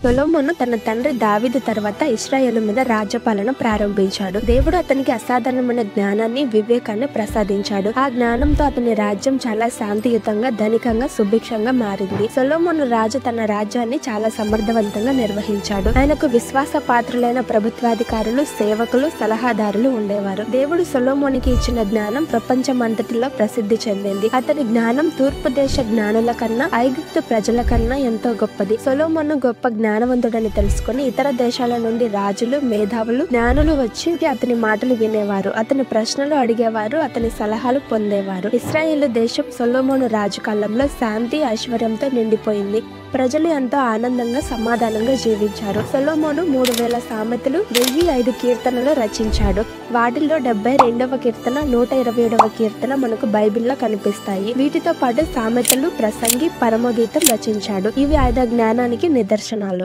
సొలొమోను తన తండ్రి దావీదు తర్వాత ఇశ్రాయేలు మీద రాజ్యపాలన ప్రారంభించాడు. దేవుడు అతనికి అసాధారణమైన జ్ఞానాన్ని, వివేకాన్ని ప్రసాదించాడు. ఆ జ్ఞానంతో అతని రాజ్యం చాలా శాంతియుతంగా, ధనికంగా, సుభిక్షంగా మారింది. సొలొమోను రాజు తన రాజ్యాన్ని చాలా సమర్థవంతంగా నిర్వహించాడు. ఆయనకు విశ్వాస పాత్రులైన ప్రభుత్వాధికారులు, సేవకులు, సలహాదారులు ఉండేవారు. దేవుడు సొలొమోనుకి ఇచ్చిన జ్ఞానం ప్రపంచమంతటిలో ప్రసిద్ధి చెందింది. అతని జ్ఞానం తూర్పు దేశ జ్ఞానుల కన్నా, ఐగుప్తు ప్రజల కన్నా ఎంతో గొప్పది. సొలొమోను గొప్ప జ్ఞానవంతుడని తెలుసుకుని ఇతర దేశాల నుండి రాజులు, మేధావులు, జ్ఞానులు వచ్చి అతని మాటలు వినేవారు. అతని ప్రశ్నలు అడిగేవారు, అతని సలహాలు పొందేవారు. ఇశ్రాయేలు దేశం సొలొమోను రాజు కాలంలో శాంతి, ఐశ్వర్యంతో నిండిపోయింది. ప్రజలు ఎంతో ఆనందంగా, సమాధానంగా జీవించారు. సొలొమోను 3000 సామెతలు, 1005 కీర్తనలు రచించాడు. వాటిల్లో 72వ కీర్తన, 127వ కీర్తన మనకు బైబిల్లో కనిపిస్తాయి. వీటితో పాటు సామెతలు, ప్రసంగి, పరమగీతం రచించాడు. ఇవి ఆయన జ్ఞానానికి నిదర్శనాలు.